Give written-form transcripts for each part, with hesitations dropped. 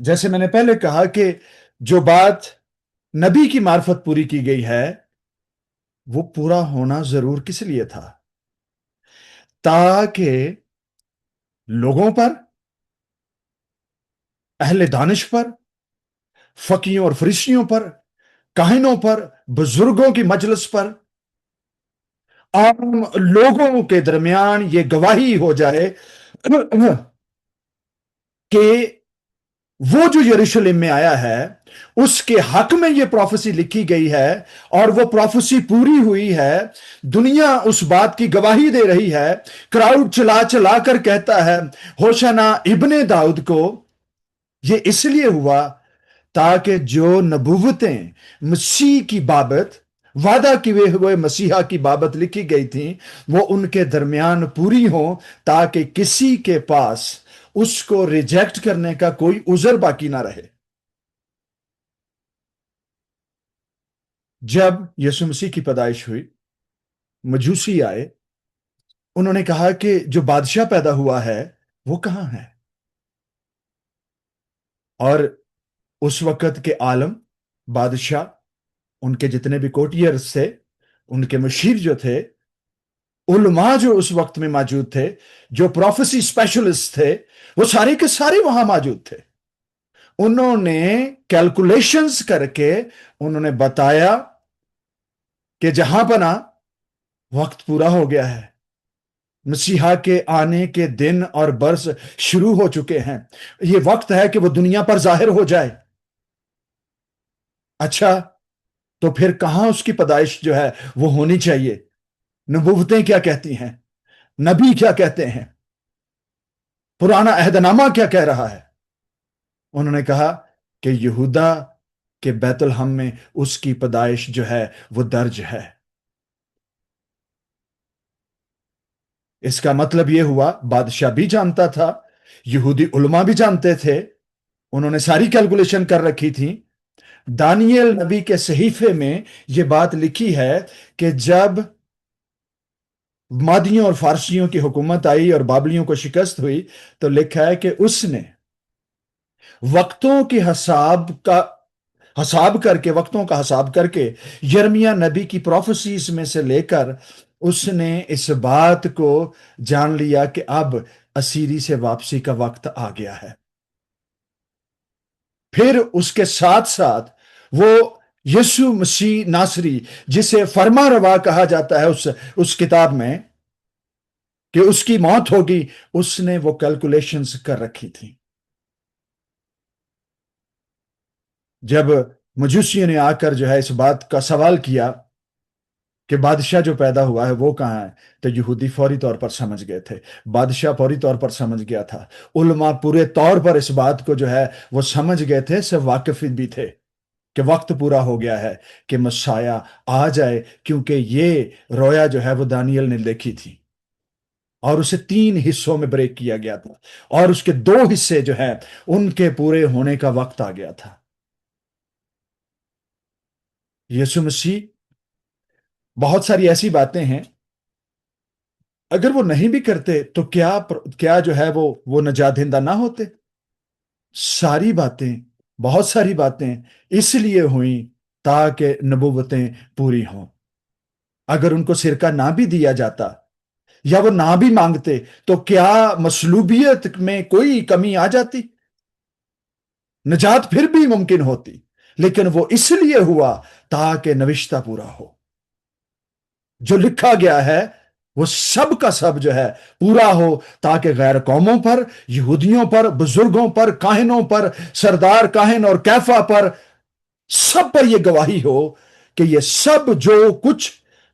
جیسے میں نے پہلے کہا کہ جو بات نبی کی معرفت پوری کی گئی ہے وہ پورا ہونا ضرور کس لیے تھا؟ تاکہ لوگوں پر، اہل دانش پر، فقیوں اور فرشتیوں پر، کاہنوں پر، بزرگوں کی مجلس پر، عام لوگوں کے درمیان یہ گواہی ہو جائے کہ وہ جو یروشلم میں آیا ہے اس کے حق میں یہ پروفیسی لکھی گئی ہے، اور وہ پروفیسی پوری ہوئی ہے۔ دنیا اس بات کی گواہی دے رہی ہے، کراؤڈ چلا چلا کر کہتا ہے ہوشنا ابن داؤد کو۔ یہ اس لیے ہوا تاکہ جو نبوتیں مسیح کی بابت، وعدہ کیے ہوئے مسیحا کی بابت لکھی گئی تھیں، وہ ان کے درمیان پوری ہوں، تاکہ کسی کے پاس اس کو ریجیکٹ کرنے کا کوئی عذر باقی نہ رہے۔ جب یسوع مسیح کی پیدائش ہوئی، مجوسی آئے، انہوں نے کہا کہ جو بادشاہ پیدا ہوا ہے وہ کہاں ہے؟ اور اس وقت کے عالم، بادشاہ، ان کے جتنے بھی کوٹیئرز تھے، ان کے مشیر جو تھے، علماء جو اس وقت میں موجود تھے، جو پروفیسی اسپیشلسٹ تھے، وہ سارے کے سارے وہاں موجود تھے۔ انہوں نے کیلکولیشنز کر کے انہوں نے بتایا کہ جہاں پنا وقت پورا ہو گیا ہے، مسیحا کے آنے کے دن اور برس شروع ہو چکے ہیں، یہ وقت ہے کہ وہ دنیا پر ظاہر ہو جائے۔ اچھا، تو پھر کہاں اس کی پیدائش جو ہے وہ ہونی چاہیے؟ نبوتیں کیا کہتی ہیں؟ نبی کیا کہتے ہیں؟ پرانا عہد نامہ کیا کہہ رہا ہے؟ انہوں نے کہا کہ یہودا کے بیت الحم میں اس کی پیدائش جو ہے وہ درج ہے۔ اس کا مطلب یہ ہوا، بادشاہ بھی جانتا تھا، یہودی علماء بھی جانتے تھے، انہوں نے ساری کیلکولیشن کر رکھی تھی۔ دانیل نبی کے صحیفے میں یہ بات لکھی ہے کہ جب مادیوں اور فارسیوں کی حکومت آئی اور بابلیوں کو شکست ہوئی، تو لکھا ہے کہ اس نے وقتوں کے وقتوں کا حساب کر کے یرمیہ نبی کی پروفیسیز میں سے لے کر اس نے اس بات کو جان لیا کہ اب اسیری سے واپسی کا وقت آ گیا ہے۔ پھر اس کے ساتھ ساتھ وہ یسوع مسیح ناصری، جسے فرما روا کہا جاتا ہے اس کتاب میں کہ اس کی موت ہوگی، اس نے وہ کیلکولیشنز کر رکھی تھی۔ جب مجوسیوں نے آ کر جو ہے اس بات کا سوال کیا کہ بادشاہ جو پیدا ہوا ہے وہ کہاں ہے، تو یہودی فوری طور پر سمجھ گئے تھے، بادشاہ فوری طور پر سمجھ گیا تھا، علماء پورے طور پر اس بات کو جو ہے وہ سمجھ گئے تھے، سے واقف بھی تھے کہ وقت پورا ہو گیا ہے کہ مسیح آ جائے، کیونکہ یہ رویا جو ہے وہ دانیل نے دیکھی تھی، اور اسے 3 حصوں میں بریک کیا گیا تھا، اور اس کے 2 حصے جو ہیں ان کے پورے ہونے کا وقت آ گیا تھا۔ یسوع مسیح، بہت ساری ایسی باتیں ہیں، اگر وہ نہیں بھی کرتے تو کیا جو ہے وہ نجات دہندہ نہ ہوتے؟ ساری باتیں، بہت ساری باتیں اس لیے ہوئیں تاکہ نبوتیں پوری ہوں۔ اگر ان کو سرکہ نہ بھی دیا جاتا یا وہ نہ بھی مانگتے تو کیا مصلوبیت میں کوئی کمی آ جاتی؟ نجات پھر بھی ممکن ہوتی، لیکن وہ اس لیے ہوا تاکہ نوشتہ پورا ہو، جو لکھا گیا ہے وہ سب کا سب جو ہے پورا ہو، تاکہ غیر قوموں پر، یہودیوں پر، بزرگوں پر، کاہنوں پر، سردار کاہن اور کیفا پر، سب پر یہ گواہی ہو کہ یہ سب جو کچھ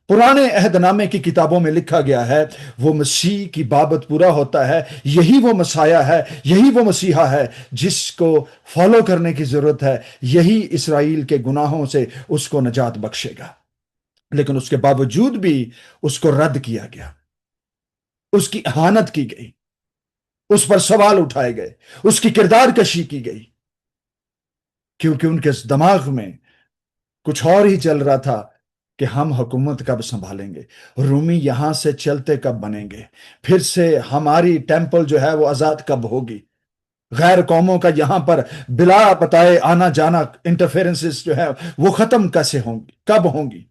پرانے عہد نامے کی کتابوں میں لکھا گیا ہے وہ مسیح کی بابت پورا ہوتا ہے۔ یہی وہ مسیح ہے، یہی وہ مسیحا ہے جس کو فالو کرنے کی ضرورت ہے، یہی اسرائیل کے گناہوں سے اس کو نجات بخشے گا۔ لیکن اس کے باوجود بھی اس کو رد کیا گیا، اس کی اہانت کی گئی، اس پر سوال اٹھائے گئے، اس کی کردار کشی کی گئی، کیونکہ ان کے دماغ میں کچھ اور ہی چل رہا تھا کہ ہم حکومت کب سنبھالیں گے، رومی یہاں سے چلتے کب بنیں گے، پھر سے ہماری ٹیمپل جو ہے وہ آزاد کب ہوگی۔ غیر قوموں کا یہاں پر بلا بتائے آنا جانا، انٹرفیرنسز جو ہے وہ ختم کیسے ہوں گی، کب ہوں گی؟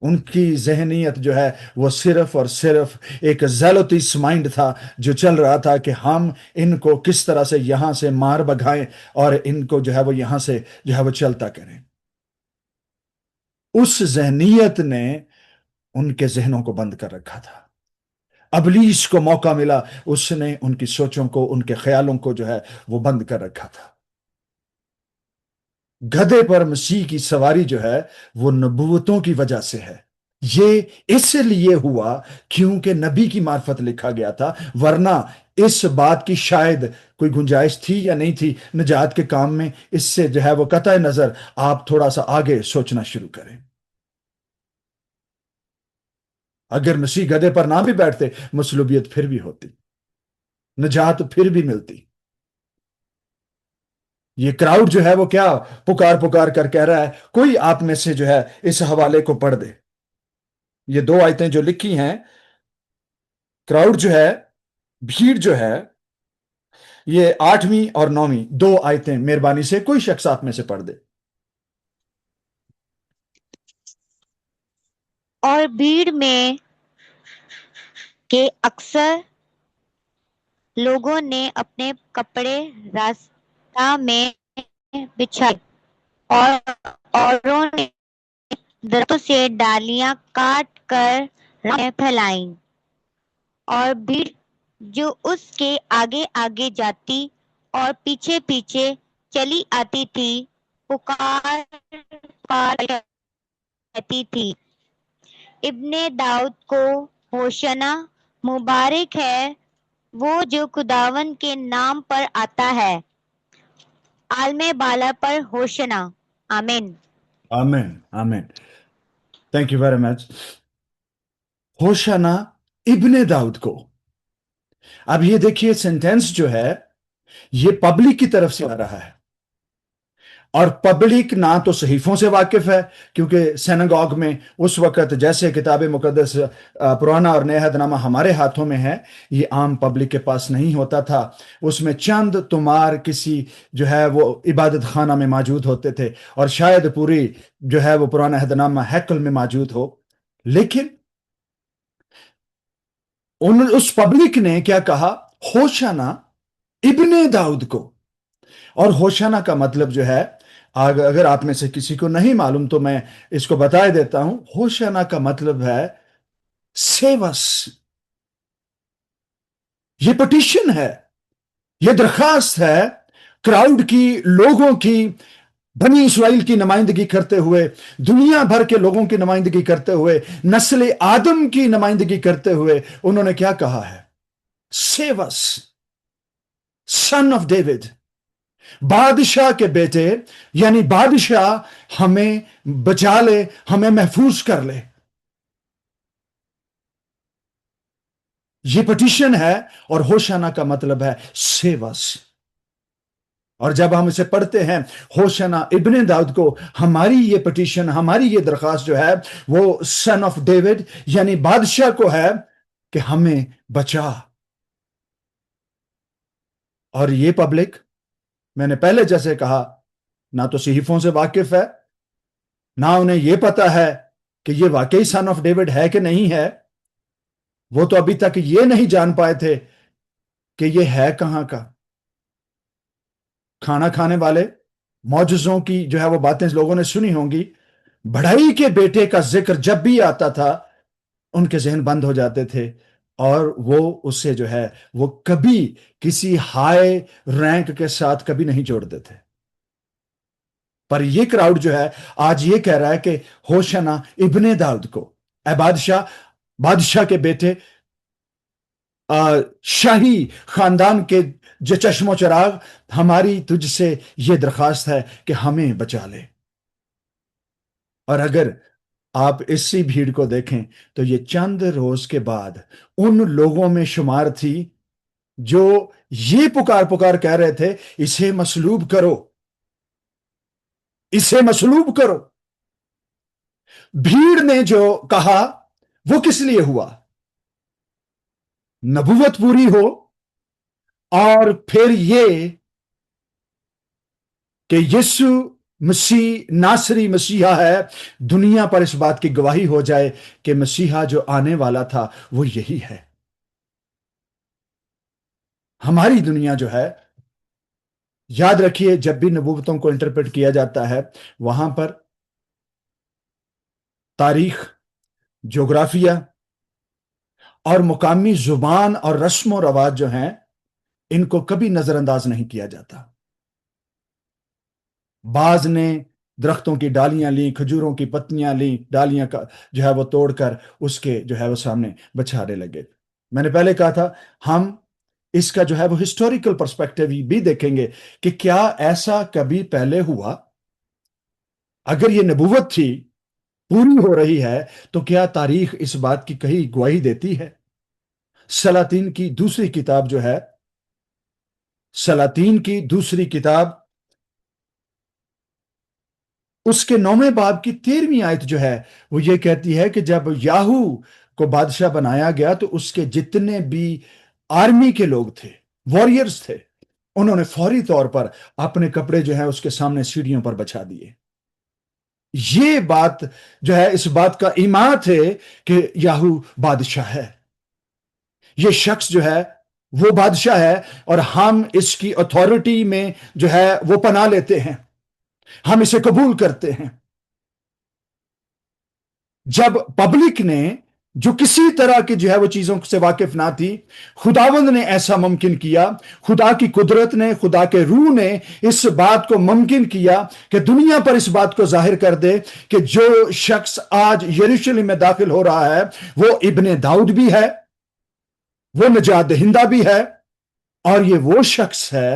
ان کی ذہنیت جو ہے وہ صرف اور صرف ایک زیلوتیس مائنڈ تھا، جو چل رہا تھا کہ ہم ان کو کس طرح سے یہاں سے مار بگائیں اور ان کو جو ہے وہ یہاں سے جو ہے وہ چلتا کریں۔ اس ذہنیت نے ان کے ذہنوں کو بند کر رکھا تھا۔ ابلیس کو موقع ملا، اس نے ان کی سوچوں کو، ان کے خیالوں کو جو ہے وہ بند کر رکھا تھا۔ گدھے پر مسیح کی سواری جو ہے وہ نبوتوں کی وجہ سے ہے۔ یہ اس لیے ہوا کیونکہ نبی کی معرفت لکھا گیا تھا، ورنہ اس بات کی شاید کوئی گنجائش تھی یا نہیں تھی نجات کے کام میں، اس سے جو ہے وہ قطع نظر آپ تھوڑا سا آگے سوچنا شروع کریں۔ اگر مسیح گدھے پر نہ بھی بیٹھتے، مصلوبیت پھر بھی ہوتی، نجات پھر بھی ملتی۔ یہ کراؤڈ جو ہے وہ کیا پکار پکار کر کہہ رہا ہے؟ کوئی آپ میں سے جو ہے اس حوالے کو پڑھ دے۔ یہ دو آیتیں جو لکھی ہیں، کراؤڈ جو ہے، بھیڑ جو ہے، یہ 8ویں اور 9ویں دو آیتیں مہربانی سے کوئی شخص آپ میں سے پڑھ دے۔ اور بھیڑ میں کے اکثر لوگوں نے اپنے کپڑے راستہ میں بچھائے، اور اوروں نے درختوں سے ڈالیاں کاٹ کر راہ میں پھیلائیں، اور بھیڑ جو اس کے آگے آگے جاتی اور پیچھے پیچھے چلی آتی تھی پکار پکار کہتی تھی، ابن داؤد کو ہوشنا، مبارک ہے وہ جو خداوند کے نام پر آتا ہے، عالم بالا پر ہوشنا۔ آمین۔ آمین آمین، تھینک یو ویری مچ۔ ہوشنا ابن داؤد کو۔ اب یہ دیکھیے سینٹینس جو ہے یہ پبلک کی طرف سے آ رہا ہے، اور پبلک نہ تو صحیفوں سے واقف ہے، کیونکہ سینگاگ میں اس وقت جیسے کتاب مقدس پرانا اور نیا عہد نامہ ہمارے ہاتھوں میں ہے، یہ عام پبلک کے پاس نہیں ہوتا تھا۔ اس میں چند تمار کسی جو ہے وہ عبادت خانہ میں موجود ہوتے تھے، اور شاید پوری جو ہے وہ پرانا عہد نامہ ہیکل میں موجود ہو۔ لیکن اس پبلک نے کیا کہا؟ ہوشنا ابن داؤد کو۔ اور ہوشنا کا مطلب جو ہے، اگر آپ میں سے کسی کو نہیں معلوم تو میں اس کو بتا دیتا ہوں، ہوشنا کا مطلب ہے سیوس۔ یہ پٹیشن ہے، یہ درخواست ہے کراؤڈ کی، لوگوں کی، بنی اسرائیل کی نمائندگی کرتے ہوئے، دنیا بھر کے لوگوں کی نمائندگی کرتے ہوئے، نسل آدم کی نمائندگی کرتے ہوئے انہوں نے کیا کہا ہے؟ سیوس، سن آف ڈیوڈ، بادشاہ کے بیٹے، یعنی بادشاہ ہمیں بچا لے، ہمیں محفوظ کر لے۔ یہ پٹیشن ہے، اور ہوشنا کا مطلب ہے سیوس۔ اور جب ہم اسے پڑھتے ہیں ہوشنا ابن داؤد کو، ہماری یہ پٹیشن، ہماری یہ درخواست جو ہے وہ سن آف ڈیوڈ یعنی بادشاہ کو ہے کہ ہمیں بچا۔ اور یہ پبلک، میں نے پہلے جیسے کہا، نہ تو صحیفوں سے واقف ہے، نہ انہیں یہ پتا ہے کہ یہ واقعی سن آف ڈیوڈ ہے کہ نہیں ہے۔ وہ تو ابھی تک یہ نہیں جان پائے تھے کہ یہ ہے کہاں کا۔ کھانا کھانے والے معجزوں کی جو ہے وہ باتیں لوگوں نے سنی ہوں گی، بڑھائی کے بیٹے کا ذکر جب بھی آتا تھا ان کے ذہن بند ہو جاتے تھے، اور وہ اس سے جو ہے وہ کبھی کسی ہائی رینک کے ساتھ کبھی نہیں جوڑتے تھے۔ پر یہ کراؤڈ جو ہے آج یہ کہہ رہا ہے کہ ہوشنا ابن داؤد کو، اے بادشاہ، بادشاہ کے بیٹے، شاہی خاندان کے جو چشم و چراغ، ہماری تجھ سے یہ درخواست ہے کہ ہمیں بچا لے۔ اور اگر آپ اسی بھیڑ کو دیکھیں تو یہ چند روز کے بعد ان لوگوں میں شمار تھی جو یہ پکار پکار کہہ رہے تھے اسے مصلوب کرو، اسے مصلوب کرو۔ بھیڑ نے جو کہا وہ کس لیے ہوا؟ نبوت پوری ہو، اور پھر یہ کہ یسو مسیح ناصری مسیحا ہے، دنیا پر اس بات کی گواہی ہو جائے کہ مسیحا جو آنے والا تھا وہ یہی ہے۔ ہماری دنیا جو ہے، یاد رکھیے جب بھی نبوتوں کو انٹرپریٹ کیا جاتا ہے، وہاں پر تاریخ، جغرافیہ اور مقامی زبان اور رسم و رواج جو ہیں، ان کو کبھی نظر انداز نہیں کیا جاتا۔ بعض نے درختوں کی ڈالیاں لیں، کھجوروں کی پتیاں لیں، ڈالیاں کا جو ہے وہ توڑ کر اس کے جو ہے وہ سامنے بچھانے لگے۔ میں نے پہلے کہا تھا ہم اس کا جو ہے وہ ہسٹوریکل پرسپیکٹو بھی دیکھیں گے کہ کیا ایسا کبھی پہلے ہوا؟ اگر یہ نبوت تھی، پوری ہو رہی ہے، تو کیا تاریخ اس بات کی کہیں گواہی دیتی ہے؟ سلاطین کی دوسری کتاب جو ہے، سلاطین کی دوسری کتاب، اس کے 9ویں باب کی 13ویں آیت جو ہے وہ یہ کہتی ہے کہ جب یاہو کو بادشاہ بنایا گیا تو اس کے جتنے بھی آرمی کے لوگ تھے، وارئرز تھے، انہوں نے فوری طور پر اپنے کپڑے جو ہے اس کے سامنے سیڑھیوں پر بچھا دیے۔ یہ بات جو ہے اس بات کا ایمانت ہے کہ یاہو بادشاہ ہے، یہ شخص جو ہے وہ بادشاہ ہے، اور ہم اس کی اتھارٹی میں جو ہے وہ پناہ لیتے ہیں، ہم اسے قبول کرتے ہیں۔ جب پبلک نے جو کسی طرح کی جو ہے وہ چیزوں سے واقف نہ تھی، خداوند نے ایسا ممکن کیا، خدا کی قدرت نے، خدا کے روح نے اس بات کو ممکن کیا کہ دنیا پر اس بات کو ظاہر کر دے کہ جو شخص آج یروشلم میں داخل ہو رہا ہے وہ ابن داؤد بھی ہے، وہ نجات دہندہ بھی ہے، اور یہ وہ شخص ہے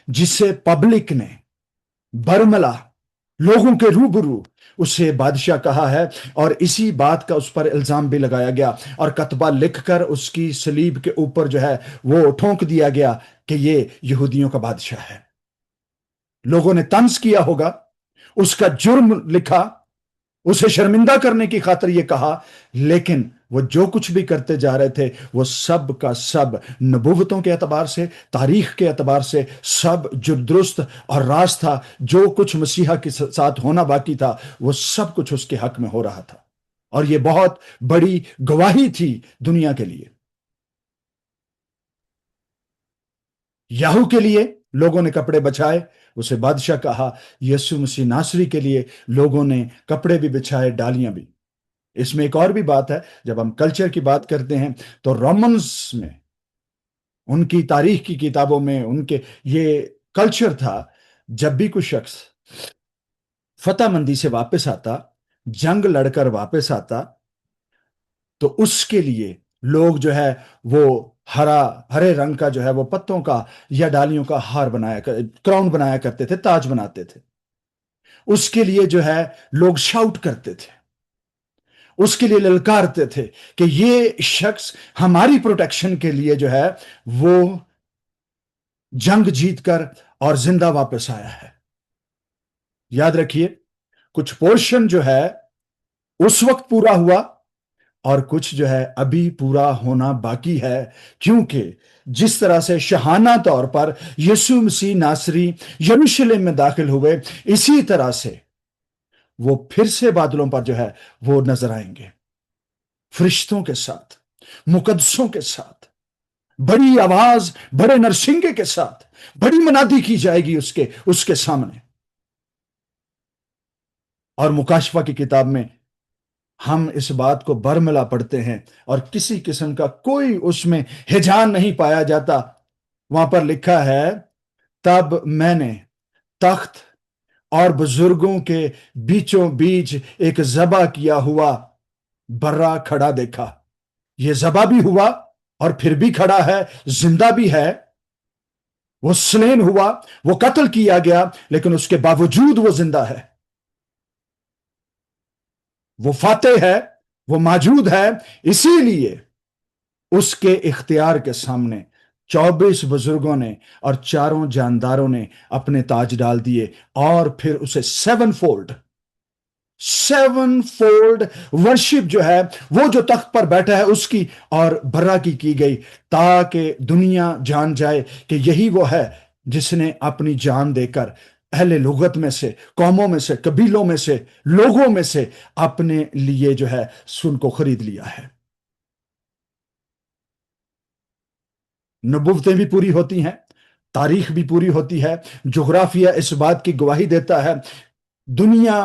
جسے پبلک نے برملا لوگوں کے روبرو اسے بادشاہ کہا ہے، اور اسی بات کا اس پر الزام بھی لگایا گیا، اور کتبہ لکھ کر اس کی صلیب کے اوپر جو ہے وہ ٹھونک دیا گیا کہ یہ یہودیوں کا بادشاہ ہے۔ لوگوں نے طنز کیا ہوگا، اس کا جرم لکھا، اسے شرمندہ کرنے کی خاطر یہ کہا، لیکن وہ جو کچھ بھی کرتے جا رہے تھے وہ سب کا سب نبوتوں کے اعتبار سے، تاریخ کے اعتبار سے سب جو درست اور راست تھا، جو کچھ مسیحا کے ساتھ ہونا باقی تھا وہ سب کچھ اس کے حق میں ہو رہا تھا، اور یہ بہت بڑی گواہی تھی دنیا کے لیے۔ یاہو کے لیے لوگوں نے کپڑے بچھائے، اسے بادشاہ کہا۔ یسوع مسیح ناصری کے لیے لوگوں نے کپڑے بھی بچھائے، ڈالیاں بھی۔ اس میں ایک اور بھی بات ہے، جب ہم کلچر کی بات کرتے ہیں تو رومنز میں، ان کی تاریخ کی کتابوں میں، ان کے یہ کلچر تھا، جب بھی کوئی شخص فتح مندی سے واپس آتا، جنگ لڑ کر واپس آتا، تو اس کے لیے لوگ جو ہے وہ ہرے رنگ کا جو ہے وہ پتوں کا یا ڈالیوں کا ہار بنایا، کراؤن بنایا کرتے تھے، تاج بناتے تھے۔ اس کے لیے جو ہے لوگ شاؤٹ کرتے تھے، اس کے لیے للکارتے تھے کہ یہ شخص ہماری پروٹیکشن کے لیے جو ہے وہ جنگ جیت کر اور زندہ واپس آیا ہے۔ یاد رکھیے کچھ پورشن جو ہے اس وقت پورا ہوا، اور کچھ جو ہے ابھی پورا ہونا باقی ہے، کیونکہ جس طرح سے شاہانہ طور پر یسوع مسیح ناصری یروشلم میں داخل ہوئے، اسی طرح سے وہ پھر سے بادلوں پر جو ہے وہ نظر آئیں گے، فرشتوں کے ساتھ، مقدسوں کے ساتھ، بڑی آواز، بڑے نرسنگے کے ساتھ، بڑی منادی کی جائے گی اس کے سامنے۔ اور مکاشفہ کی کتاب میں ہم اس بات کو برملا پڑھتے ہیں، اور کسی قسم کا کوئی اس میں ہجان نہیں پایا جاتا۔ وہاں پر لکھا ہے، تب میں نے تخت اور بزرگوں کے بیچوں بیچ ایک ذبح کیا ہوا برا کھڑا دیکھا۔ یہ ذبح بھی ہوا اور پھر بھی کھڑا ہے، زندہ بھی ہے۔ وہ سلین ہوا، وہ قتل کیا گیا، لیکن اس کے باوجود وہ زندہ ہے، وہ فاتح ہے، وہ موجود ہے۔ اسی لیے اس کے اختیار کے سامنے 24 بزرگوں نے اور چاروں جانداروں نے اپنے تاج ڈال دیے، اور پھر اسے سیون فولڈ ورشپ جو ہے وہ جو تخت پر بیٹھا ہے اس کی اور برا کی گئی، تاکہ دنیا جان جائے کہ یہی وہ ہے جس نے اپنی جان دے کر اہل لغت میں سے، قوموں میں سے، قبیلوں میں سے، لوگوں میں سے اپنے لیے جو ہے سن کو خرید لیا ہے۔ نبوتیں بھی پوری ہوتی ہیں، تاریخ بھی پوری ہوتی ہے، جغرافیہ اس بات کی گواہی دیتا ہے، دنیا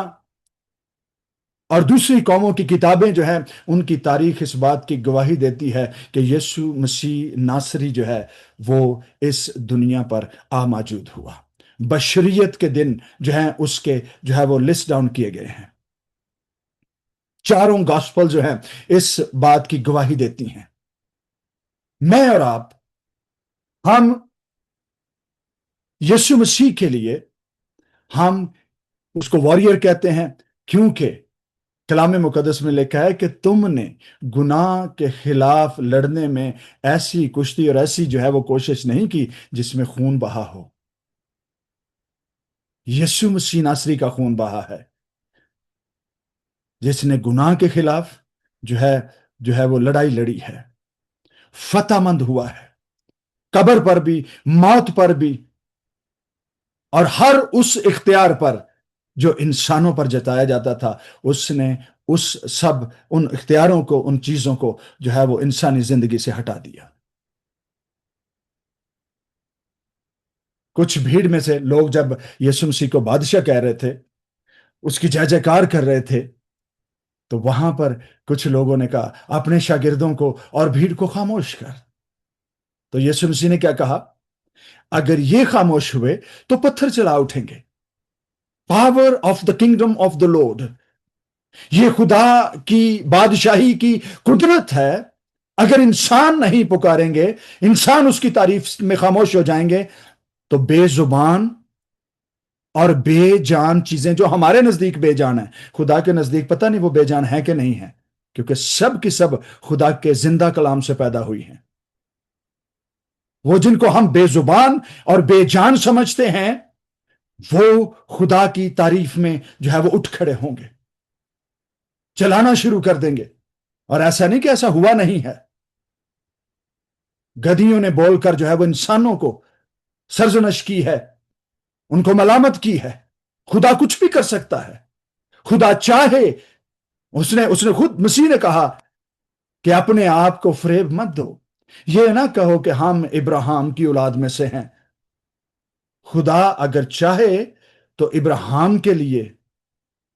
اور دوسری قوموں کی کتابیں جو ہیں ان کی تاریخ اس بات کی گواہی دیتی ہے کہ یسوع مسیح ناصری جو ہے وہ اس دنیا پر موجود ہوا۔ بشریت کے دن جو ہیں اس کے جو ہے وہ لسٹ ڈاؤن کیے گئے ہیں۔ چاروں گاسپل جو ہیں اس بات کی گواہی دیتی ہیں۔ میں اور آپ، ہم یسوع مسیح کے لیے، ہم اس کو واریر کہتے ہیں کیونکہ کلام مقدس میں لکھا ہے کہ تم نے گناہ کے خلاف لڑنے میں ایسی کشتی اور ایسی جو ہے وہ کوشش نہیں کی جس میں خون بہا ہو۔ یسوع مسیح ناصری کا خون بہا ہے، جس نے گناہ کے خلاف جو ہے وہ لڑائی لڑی ہے، فتح مند ہوا ہے، قبر پر بھی، موت پر بھی، اور ہر اس اختیار پر جو انسانوں پر جتایا جاتا تھا اس نے ان اختیاروں کو، ان چیزوں کو جو ہے وہ انسانی زندگی سے ہٹا دیا۔ کچھ بھیڑ میں سے لوگ جب یسوع مسیح کو بادشاہ کہہ رہے تھے، اس کی جے جےکار کر رہے تھے، تو وہاں پر کچھ لوگوں نے کہا اپنے شاگردوں کو اور بھیڑ کو خاموش کر۔ تو یسوع مسیح نے کیا کہا؟ اگر یہ خاموش ہوئے تو پتھر چلا اٹھیں گے۔ Power of the kingdom of the lord, یہ خدا کی بادشاہی کی قدرت ہے۔ اگر انسان نہیں پکاریں گے، انسان اس کی تعریف میں خاموش ہو جائیں گے، تو بے زبان اور بے جان چیزیں جو ہمارے نزدیک بے جان ہیں، خدا کے نزدیک پتہ نہیں وہ بے جان ہے کہ نہیں ہے، کیونکہ سب کی سب خدا کے زندہ کلام سے پیدا ہوئی ہیں۔ وہ جن کو ہم بے زبان اور بے جان سمجھتے ہیں، وہ خدا کی تعریف میں جو ہے وہ اٹھ کھڑے ہوں گے، چلانا شروع کر دیں گے۔ اور ایسا نہیں کہ ایسا ہوا نہیں ہے، گدھیوں نے بول کر جو ہے وہ انسانوں کو سرزنش کی ہے، ان کو ملامت کی ہے۔ خدا کچھ بھی کر سکتا ہے، خدا چاہے، اس نے خود مسیح نے کہا کہ اپنے آپ کو فریب مت دو، یہ نہ کہو کہ ہم ابراہیم کی اولاد میں سے ہیں۔ خدا اگر چاہے تو ابراہیم کے لیے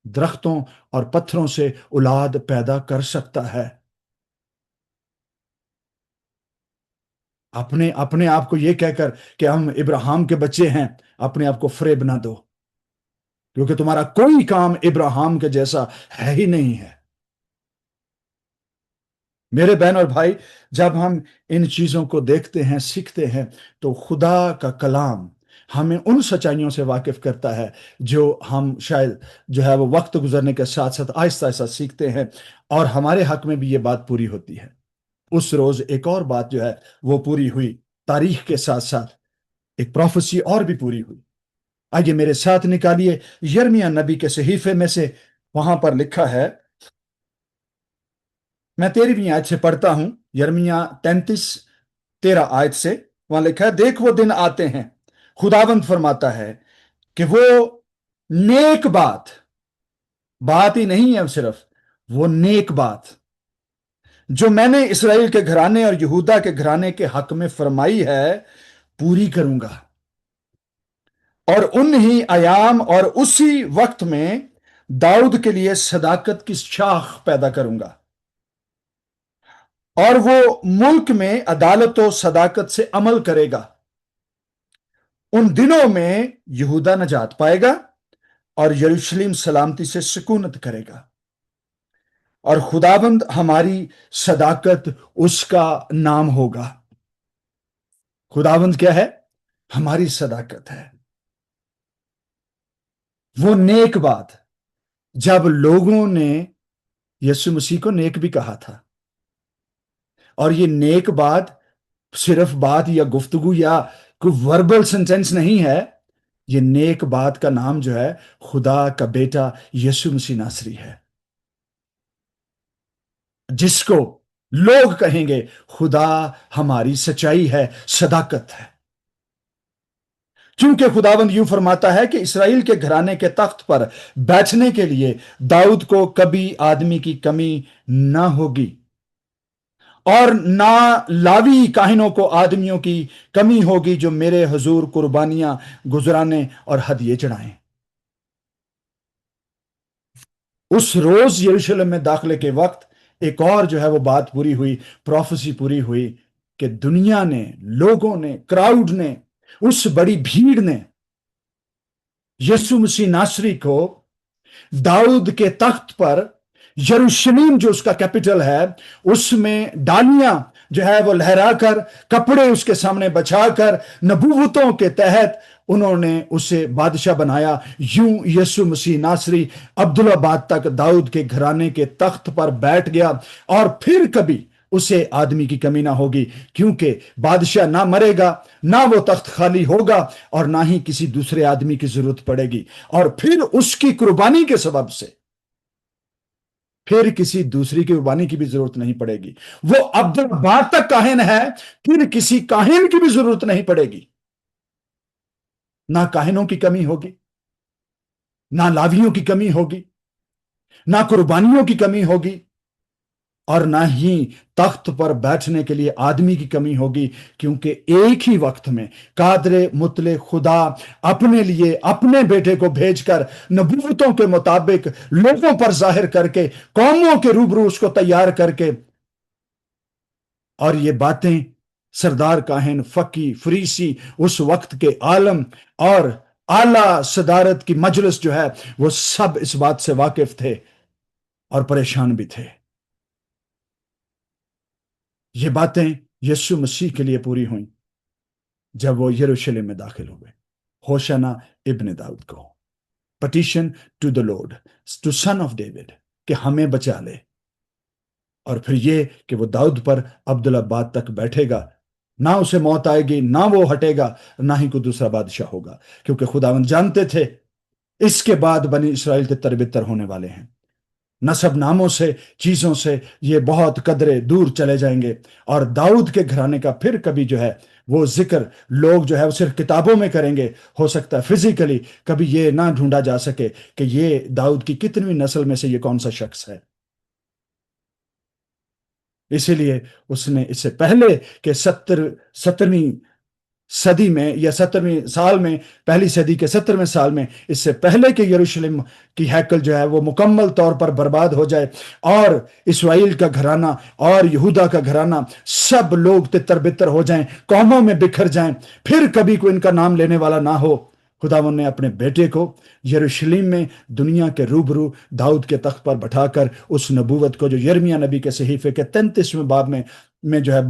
درختوں اور پتھروں سے اولاد پیدا کر سکتا ہے۔ اپنے آپ کو یہ کہہ کر کہ ہم ابراہیم کے بچے ہیں، اپنے آپ کو فریب نہ دو، کیونکہ تمہارا کوئی کام ابراہیم کے جیسا ہے ہی نہیں ہے۔ میرے بہن اور بھائی، جب ہم ان چیزوں کو دیکھتے ہیں، سیکھتے ہیں، تو خدا کا کلام ہمیں ان سچائیوں سے واقف کرتا ہے جو ہم شاید جو ہے وہ وقت گزرنے کے ساتھ ساتھ آہستہ آہستہ سیکھتے ہیں، اور ہمارے حق میں بھی یہ بات پوری ہوتی ہے۔ اس روز ایک اور بات جو ہے وہ پوری ہوئی، تاریخ کے ساتھ ساتھ ایک پروفیسی اور بھی پوری ہوئی۔ آئیے میرے ساتھ نکالیے یرمیہ نبی کے صحیفے میں سے، وہاں پر لکھا ہے، میں 13ویں آیت سے پڑھتا ہوں، یرمیہ 33 آیت سے، وہاں لکھا ہے، دیکھ وہ دن آتے ہیں، خداوند فرماتا ہے، کہ وہ نیک بات ہی نہیں ہے، صرف وہ نیک بات جو میں نے اسرائیل کے گھرانے اور یہودا کے گھرانے کے حق میں فرمائی ہے پوری کروں گا، اور انہی ایام اور اسی وقت میں داؤد کے لیے صداقت کی شاخ پیدا کروں گا، اور وہ ملک میں عدالت و صداقت سے عمل کرے گا۔ ان دنوں میں یہودا نجات پائے گا اور یروشلم سلامتی سے سکونت کرے گا، اور خداوند ہماری صداقت اس کا نام ہوگا۔ خداوند کیا ہے؟ ہماری صداقت ہے۔ وہ نیک بات، جب لوگوں نے یسوع مسیح کو نیک بھی کہا تھا، اور یہ نیک بات صرف بات یا گفتگو یا کوئی وربل سینٹینس نہیں ہے، یہ نیک بات کا نام جو ہے خدا کا بیٹا یسوع مسیح ناصری ہے، جس کو لوگ کہیں گے خدا ہماری سچائی ہے، صداقت ہے۔ کیونکہ خداوند یوں فرماتا ہے کہ اسرائیل کے گھرانے کے تخت پر بیٹھنے کے لیے داؤد کو کبھی آدمی کی کمی نہ ہوگی، اور نہ لاوی کاہنوں کو آدمیوں کی کمی ہوگی جو میرے حضور قربانیاں گزرانے اور ہدیے چڑھائیں۔ اس روز یروشلم میں داخلے کے وقت ایک اور جو ہے وہ بات پوری ہوئی، پروفیسی پوری ہوئی، کہ دنیا نے، لوگوں نے، کراؤڈ نے، اس بڑی بھیڑ نے یسوع مسیح ناصری کو داؤد کے تخت پر، یروشلم جو اس کا کیپٹل ہے، اس میں ڈالیاں جو ہے وہ لہرا کر، کپڑے اس کے سامنے بچھا کر، نبوتوں کے تحت انہوں نے اسے بادشاہ بنایا۔ یوں یسوع مسیح ناصری عبدالآباد تک داؤد کے گھرانے کے تخت پر بیٹھ گیا، اور پھر کبھی اسے آدمی کی کمی نہ ہوگی، کیونکہ بادشاہ نہ مرے گا، نہ وہ تخت خالی ہوگا، اور نہ ہی کسی دوسرے آدمی کی ضرورت پڑے گی، اور پھر اس کی قربانی کے سبب سے پھر کسی دوسری کی قربانی کی بھی ضرورت نہیں پڑے گی۔ وہ عبدالآباد تک کاہن ہے، پھر کسی کاہن کی بھی ضرورت نہیں پڑے گی۔ نہ کاہنوں کی کمی ہوگی، نہ لاویوں کی کمی ہوگی، نہ قربانیوں کی کمی ہوگی، اور نہ ہی تخت پر بیٹھنے کے لیے آدمی کی کمی ہوگی، کیونکہ ایک ہی وقت میں قادر مطلق خدا اپنے لیے اپنے بیٹے کو بھیج کر، نبوتوں کے مطابق لوگوں پر ظاہر کر کے، قوموں کے روبرو اس کو تیار کر کے، اور یہ باتیں سردار کاہن، فقی، فریسی، اس وقت کے عالم اور اعلیٰ صدارت کی مجلس جو ہے وہ سب اس بات سے واقف تھے اور پریشان بھی تھے۔ یہ باتیں یسوع مسیح کے لیے پوری ہوئیں جب وہ یروشلم میں داخل ہوئے۔ ہوشنا ابن داؤد کو، petition to the lord, to son of David, کہ ہمیں بچا لے۔ اور پھر یہ کہ وہ داؤد پر عبدالآباد تک بیٹھے گا، نہ اسے موت آئے گی، نہ وہ ہٹے گا، نہ ہی کوئی دوسرا بادشاہ ہوگا، کیونکہ خداوند جانتے تھے اس کے بعد بنی اسرائیل تتر بتر ہونے والے ہیں۔ نسب ناموں سے، چیزوں سے یہ بہت قدرے دور چلے جائیں گے، اور داؤد کے گھرانے کا پھر کبھی جو ہے وہ ذکر لوگ جو ہے وہ صرف کتابوں میں کریں گے۔ ہو سکتا ہے فزیکلی کبھی یہ نہ ڈھونڈا جا سکے کہ یہ داؤد کی کتنی نسل میں سے یہ کون سا شخص ہے۔ اسی لیے اس نے اس سے پہلے کہ 17ویں صدی میں یا 17ویں سال میں، پہلی صدی کے 17ویں سال میں، اس سے پہلے کہ یروشلم کی ہیکل جو ہے وہ مکمل طور پر برباد ہو جائے اور اسرائیل کا گھرانہ اور یہودا کا گھرانہ سب لوگ تتر بتر ہو جائیں، قوموں میں بکھر جائیں، پھر کبھی کوئی ان کا نام لینے والا نہ ہو، خداوند نے اپنے بیٹے کو یروشلم میں دنیا کے روبرو داؤد کے تخت پر بٹھا کر اس نبوت کو جو یرمیہ نبی کے صحیفے کے 33ویں باب میں جو ہے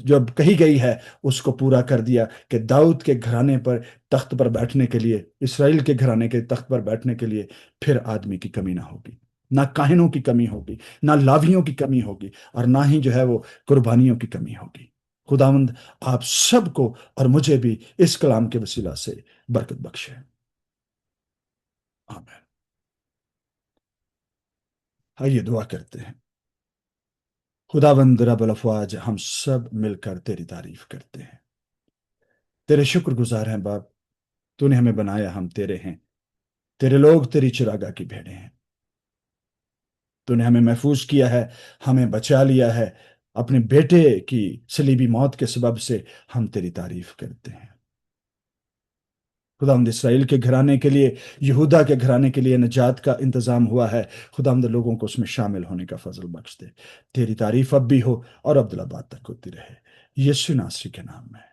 جو کہی گئی ہے، اس کو پورا کر دیا کہ داؤد کے گھرانے پر تخت پر بیٹھنے کے لیے، اسرائیل کے گھرانے کے تخت پر بیٹھنے کے لیے پھر آدمی کی کمی نہ ہوگی، نہ کاہنوں کی کمی ہوگی، نہ لاویوں کی کمی ہوگی، اور نہ ہی جو ہے وہ قربانیوں کی کمی ہوگی۔ خداوند آپ سب کو اور مجھے بھی اس کلام کے وسیلہ سے برکت بخشے۔ آمین۔ آئیے دعا کرتے ہیں۔ خداوند رب الافواج، ہم سب مل کر تیری تعریف کرتے ہیں، تیرے شکر گزار ہیں باپ۔ تو نے ہمیں بنایا، ہم تیرے ہیں، تیرے لوگ تیری چراگاہ کی بھیڑیں ہیں۔ تو نے ہمیں محفوظ کیا ہے، ہمیں بچا لیا ہے اپنے بیٹے کی صلیبی موت کے سبب سے، ہم تیری تعریف کرتے ہیں۔ خداوند اسرائیل کے گھرانے کے لیے، یہودا کے گھرانے کے لیے نجات کا انتظام ہوا ہے، خداوند لوگوں کو اس میں شامل ہونے کا فضل بخش دے۔ تیری تعریف اب بھی ہو اور عبدالآباد تک ہوتی رہے، یسوع ناصری کے نام میں۔